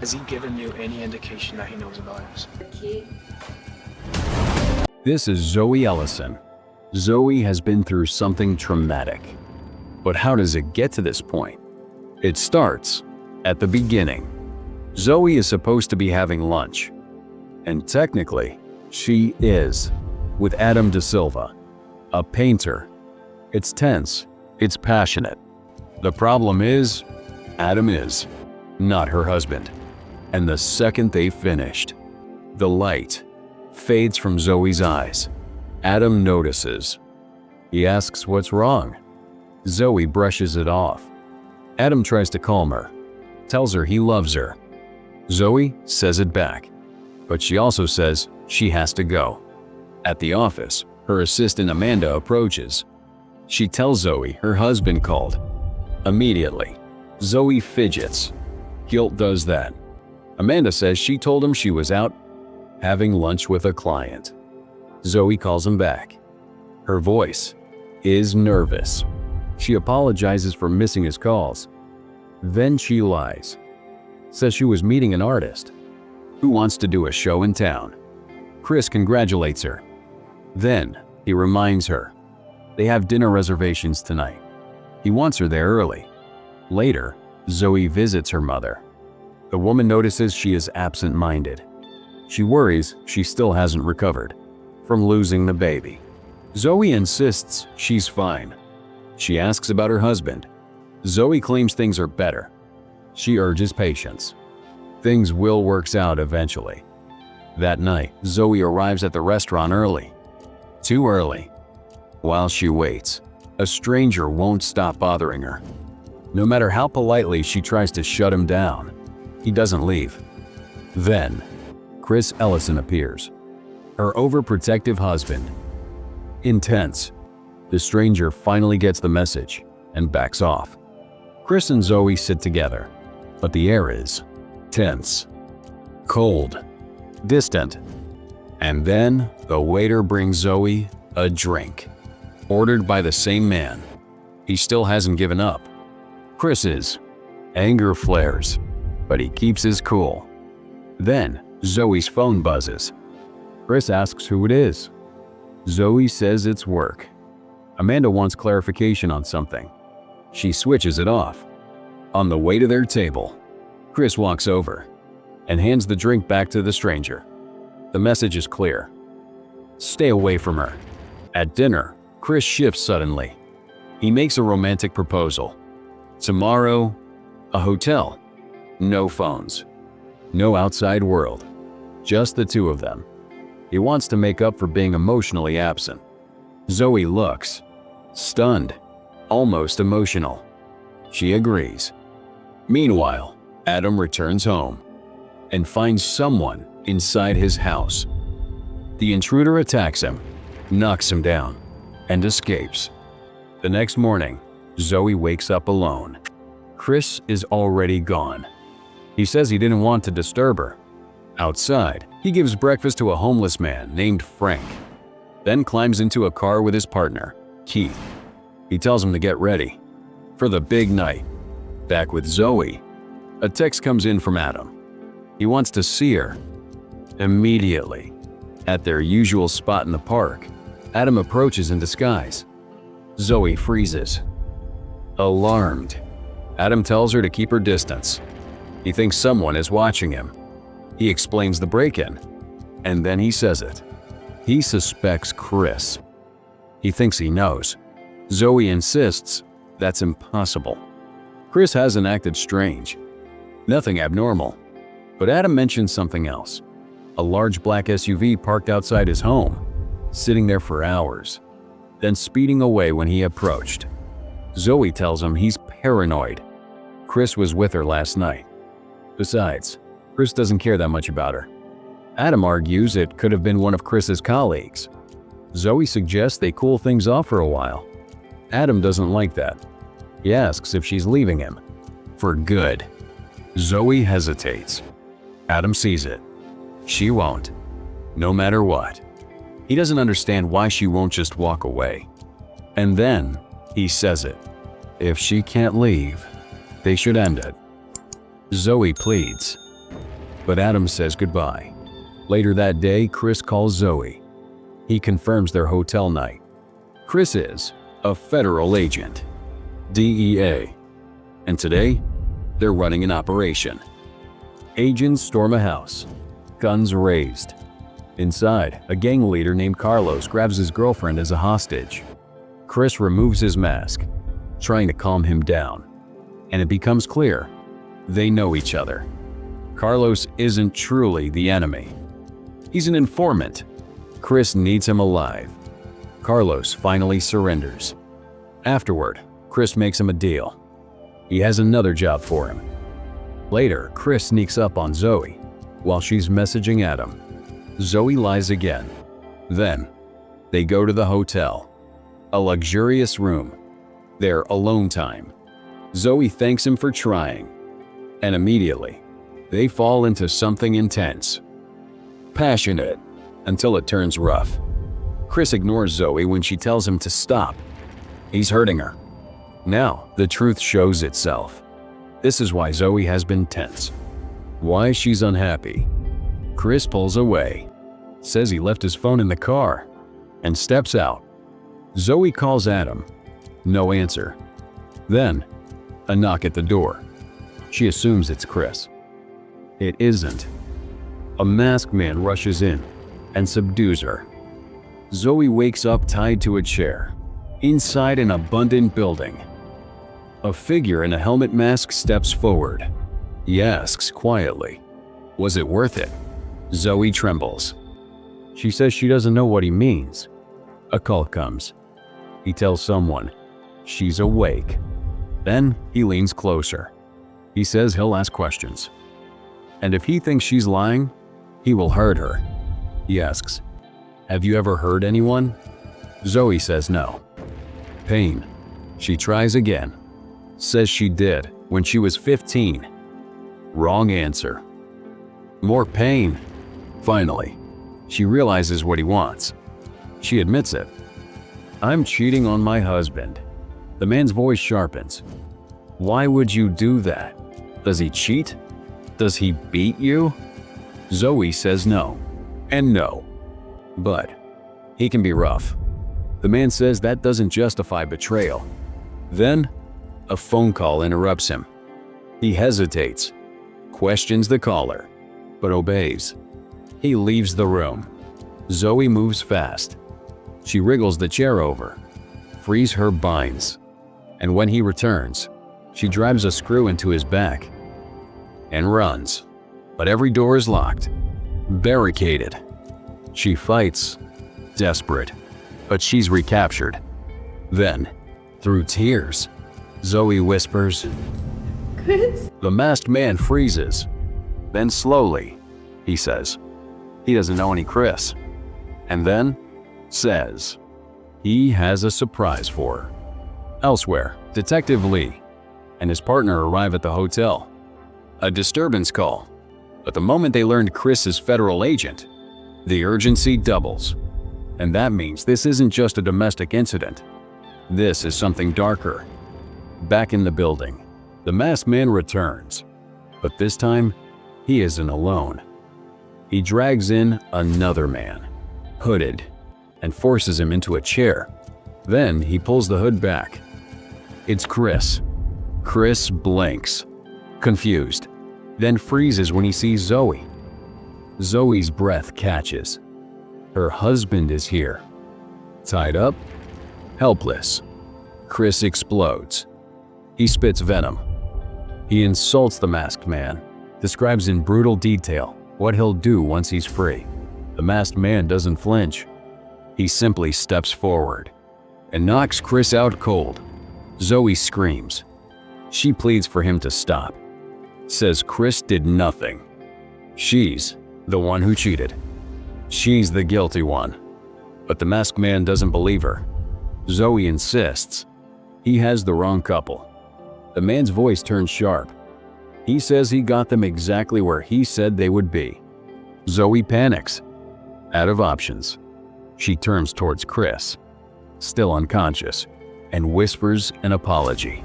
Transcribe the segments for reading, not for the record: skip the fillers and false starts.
Has he given you any indication that he knows about us? This is Zoe Ellison. Zoe has been through something traumatic. But how does it get to this point? It starts at the beginning. Zoe is supposed to be having lunch. And technically, she is, with Adam Da Silva, a painter. It's tense. It's passionate. The problem is, Adam is not her husband. And the second they finished, the light fades from Zoe's eyes. Adam notices. He asks what's wrong. Zoe brushes it off. Adam tries to calm her, tells her he loves her. Zoe says it back, but she also says she has to go. At the office, her assistant Amanda approaches. She tells Zoe her husband called. Immediately, Zoe fidgets. Guilt does that. Amanda says she told him she was out having lunch with a client. Zoe calls him back. Her voice is nervous. She apologizes for missing his calls. Then she lies. Says she was meeting an artist who wants to do a show in town. Chris congratulates her. Then he reminds her they have dinner reservations tonight. He wants her there early. Later, Zoe visits her mother. The woman notices she is absent-minded. She worries she still hasn't recovered from losing the baby. Zoe insists she's fine. She asks about her husband. Zoe claims things are better. She urges patience. Things will work out eventually. That night, Zoe arrives at the restaurant early. Too early. While she waits, a stranger won't stop bothering her. No matter how politely she tries to shut him down, he doesn't leave. Then, Chris Ellison appears. Her overprotective husband. Intense. The stranger finally gets the message and backs off. Chris and Zoe sit together, but the air is tense, cold, distant. And then the waiter brings Zoe a drink, ordered by the same man. He still hasn't given up. Chris's anger flares, but he keeps his cool. Then Zoe's phone buzzes. Chris asks who it is. Zoe says it's work. Amanda wants clarification on something. She switches it off. On the way to their table, Chris walks over and hands the drink back to the stranger. The message is clear. Stay away from her. At dinner, Chris shifts suddenly. He makes a romantic proposal. Tomorrow, a hotel. No phones. No outside world. Just the two of them. He wants to make up for being emotionally absent. Zoe looks stunned, almost emotional. She agrees. Meanwhile, Adam returns home and finds someone inside his house. The intruder attacks him, knocks him down, and escapes. The next morning, Zoe wakes up alone. Chris is already gone. He says he didn't want to disturb her. Outside, he gives breakfast to a homeless man named Frank, then climbs into a car with his partner, Keith. He tells him to get ready for the big night. Back with Zoe, a text comes in from Adam. He wants to see her. Immediately, at their usual spot in the park, Adam approaches in disguise. Zoe freezes. Alarmed, Adam tells her to keep her distance. He thinks someone is watching him. He explains the break-in, and then he says it. He suspects Chris. He thinks he knows. Zoe insists that's impossible. Chris hasn't acted strange. Nothing abnormal. But Adam mentions something else. A large black SUV parked outside his home, sitting there for hours, then speeding away when he approached. Zoe tells him he's paranoid. Chris was with her last night. Besides, Chris doesn't care that much about her. Adam argues it could have been one of Chris's colleagues. Zoe suggests they cool things off for a while. Adam doesn't like that. He asks if she's leaving him for good. Zoe hesitates. Adam sees it. She won't, no matter what. He doesn't understand why she won't just walk away. And then he says it. If she can't leave, they should end it. Zoe pleads. but Adam says goodbye. Later that day, Chris calls Zoe. He confirms their hotel night. Chris is a federal agent, DEA, and today they're running an operation. Agents storm a house, guns raised. Inside, a gang leader named Carlos grabs his girlfriend as a hostage. Chris removes his mask, trying to calm him down, and it becomes clear they know each other. Carlos isn't truly the enemy. He's an informant. Chris needs him alive. Carlos finally surrenders. Afterward, Chris makes him a deal. He has another job for him. Later, Chris sneaks up on Zoe while she's messaging Adam. Zoe lies again. Then, they go to the hotel, a luxurious room, their alone time. Zoe thanks him for trying, and immediately, they fall into something intense. Passionate, until it turns rough. Chris ignores Zoe when she tells him to stop. He's hurting her. Now, the truth shows itself. This is why Zoe has been tense. Why she's unhappy. Chris pulls away, says he left his phone in the car, and steps out. Zoe calls Adam. No answer. Then, a knock at the door. She assumes it's Chris. It isn't. A masked man rushes in and subdues her. Zoe wakes up tied to a chair, inside an abandoned building. A figure in a helmet mask steps forward. He asks quietly, "Was it worth it?" Zoe trembles. She says she doesn't know what he means. A call comes. He tells someone she's awake. Then he leans closer. He says he'll ask questions. And if he thinks she's lying, he will hurt her. He asks, "Have you ever hurt anyone?" Zoe says no. Pain. She tries again. Says she did when she was 15. Wrong answer. More pain. Finally, she realizes what he wants. She admits it. "I'm cheating on my husband." The man's voice sharpens. "Why would you do that? Does he cheat? Does he beat you?" Zoe says no, and no. But he can be rough. The man says that doesn't justify betrayal. Then, a phone call interrupts him. He hesitates, questions the caller, but obeys. He leaves the room. Zoe moves fast. She wriggles the chair over, frees her binds, and when he returns, she drives a screw into his back and runs. But every door is locked, barricaded. She fights, desperate, but she's recaptured. Then, through tears, Zoe whispers, Chris? The masked man freezes. Then slowly, he says, he doesn't know any Chris. And then, says, he has a surprise for her. Elsewhere, Detective Lee and his partner arrive at the hotel. A disturbance call. But the moment they learned Chris is federal agent, the urgency doubles. And that means this isn't just a domestic incident. This is something darker. Back in the building, the masked man returns. But this time, he isn't alone. He drags in another man, hooded, and forces him into a chair. Then he pulls the hood back. It's Chris. Chris blinks, confused, then freezes when he sees Zoe. Zoe's breath catches. Her husband is here. Tied up, helpless. Chris explodes. He spits venom. He insults the masked man, describes in brutal detail what he'll do once he's free. The masked man doesn't flinch. He simply steps forward and knocks Chris out cold. Zoe screams. She pleads for him to stop. Says Chris did nothing. She's the one who cheated. She's the guilty one. But the masked man doesn't believe her. Zoe insists. He has the wrong couple. The man's voice turns sharp. He says he got them exactly where he said they would be. Zoe panics. Out of options, she turns towards Chris, still unconscious, and whispers an apology.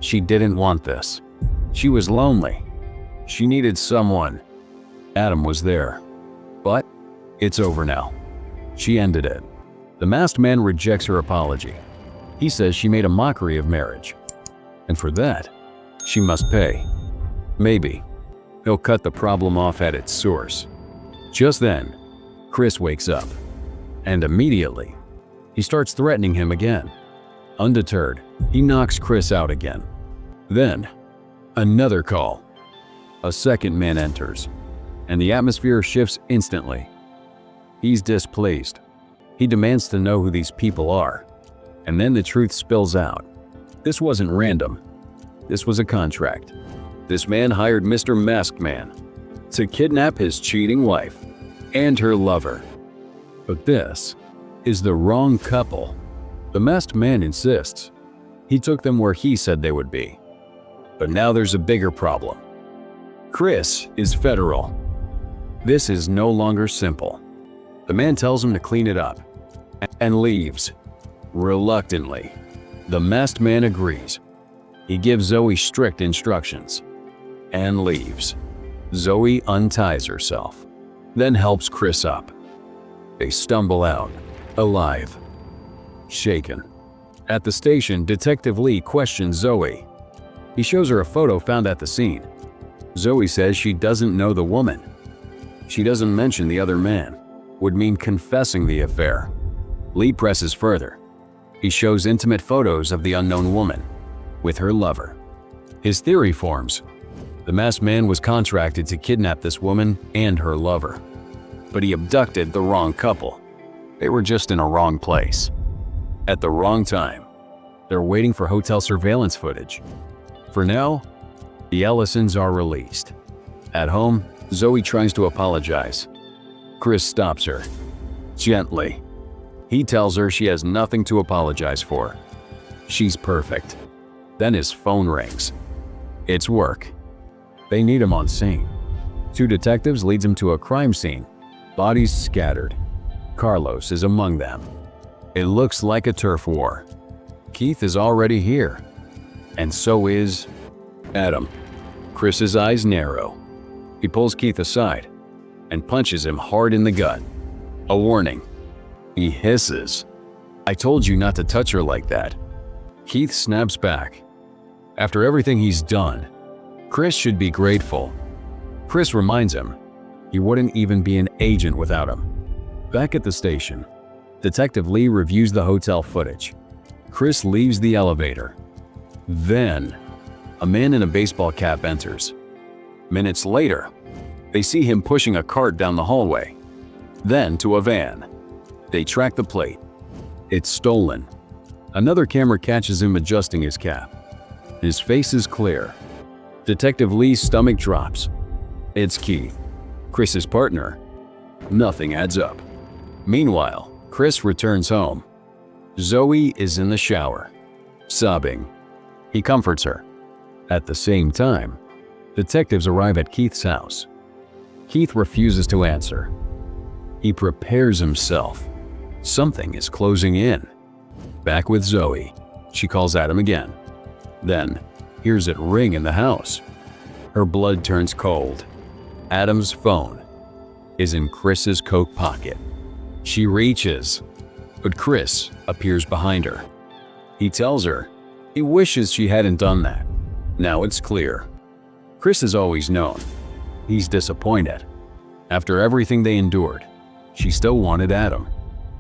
She didn't want this. She was lonely. She needed someone Adam was there. But it's over now. She ended it. The masked man rejects her apology. He says she made a mockery of marriage. And for that, she must pay. Maybe he'll cut the problem off at its source. Just then, Chris wakes up. And immediately, he starts threatening him again. Undeterred, he knocks Chris out again. Then, another call. A second man enters, and the atmosphere shifts instantly. He's displeased. He demands to know who these people are. And then the truth spills out. This wasn't random. This was a contract. This man hired Mr. Masked Man to kidnap his cheating wife and her lover. But this is the wrong couple. The masked man insists. He took them where he said they would be. But now there's a bigger problem. Chris is federal. This is no longer simple. The man tells him to clean it up and leaves. Reluctantly, the masked man agrees. He gives Zoe strict instructions and leaves. Zoe unties herself, then helps Chris up. They stumble out, alive, shaken. At the station, Detective Lee questions Zoe. He shows her a photo found at the scene. Zoe says she doesn't know the woman. She doesn't mention the other man. Would mean confessing the affair. Lee presses further. He shows intimate photos of the unknown woman with her lover. His theory forms. The masked man was contracted to kidnap this woman and her lover. But he abducted the wrong couple. They were just in a wrong place. At the wrong time. They're waiting for hotel surveillance footage. For now, the Ellisons are released. At home, Zoe tries to apologize. Chris stops her. Gently. He tells her she has nothing to apologize for. She's perfect. Then his phone rings. It's work. They need him on scene. Two detectives leads him to a crime scene. Bodies scattered. Carlos is among them. It looks like a turf war. Keith is already here. And so is Adam. Chris's eyes narrow. He pulls Keith aside and punches him hard in the gut. A warning. He hisses. I told you not to touch her like that. Keith snaps back. After everything he's done, Chris should be grateful. Chris reminds him he wouldn't even be an agent without him. Back at the station, Detective Lee reviews the hotel footage. Chris leaves the elevator. Then, a man in a baseball cap enters. Minutes later, they see him pushing a cart down the hallway. Then to a van. They track the plate. It's stolen. Another camera catches him adjusting his cap. His face is clear. Detective Lee's stomach drops. It's Keith, Chris's partner. Nothing adds up. Meanwhile, Chris returns home. Zoe is in the shower, sobbing. He comforts her. At the same time, detectives arrive at Keith's house. Keith refuses to answer. He prepares himself. Something is closing in. Back with Zoe, she calls Adam again. Then, hears it ring in the house. Her blood turns cold. Adam's phone is in Chris's coat pocket. She reaches, but Chris appears behind her. He tells her he wishes she hadn't done that. Now it's clear. Chris has always known. He's disappointed. After everything they endured, she still wanted Adam.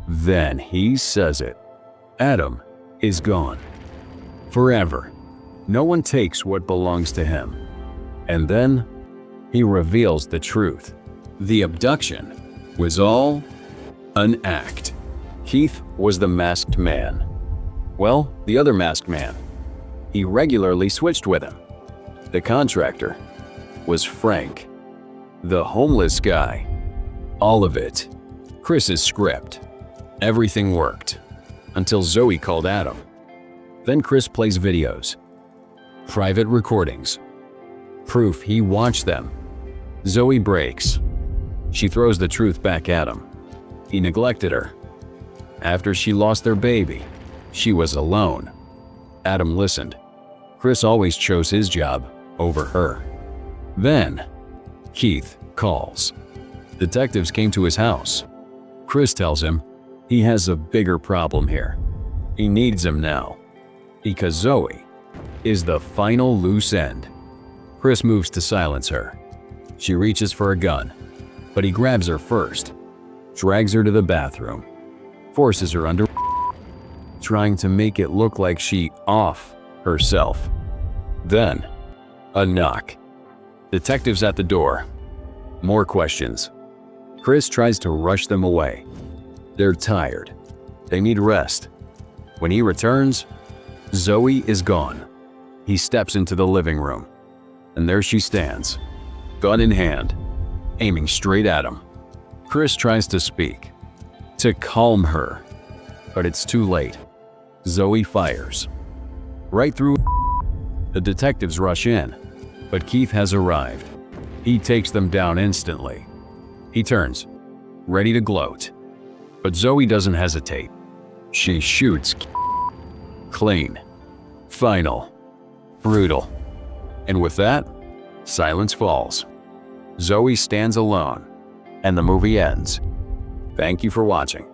Then he says it. Adam is gone. Forever. No one takes what belongs to him. And then he reveals the truth. The abduction was all an act. Keith was the masked man. Well, the other masked man. He regularly switched with him. The contractor was Frank, the homeless guy. All of it. Chris's script. Everything worked. Until Zoe called Adam. Then Chris plays videos. Private recordings. Proof he watched them. Zoe breaks. She throws the truth back at him. He neglected her. After she lost their baby, she was alone. Adam listened. Chris always chose his job over her. Then, Keith calls. Detectives came to his house. Chris tells him he has a bigger problem here. He needs him now, because Zoe is the final loose end. Chris moves to silence her. She reaches for a gun, but he grabs her first, drags her to the bathroom, forces her under, trying to make it look like she off herself. Then, a knock. Detectives at the door. More questions. Chris tries to rush them away. They're tired. They need rest. When he returns, Zoe is gone. He steps into the living room, and there she stands, gun in hand, aiming straight at him. Chris tries to speak, to calm her, but it's too late. Zoe fires. Right through. The detectives rush in, but Keith has arrived. He takes them down instantly. He turns, ready to gloat. But Zoe doesn't hesitate. She shoots clean, final, brutal. And with that, silence falls. Zoe stands alone, and the movie ends. Thank you for watching.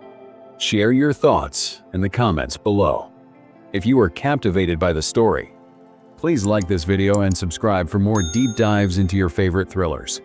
Share your thoughts in the comments below. If you were captivated by the story, please like this video and subscribe for more deep dives into your favorite thrillers.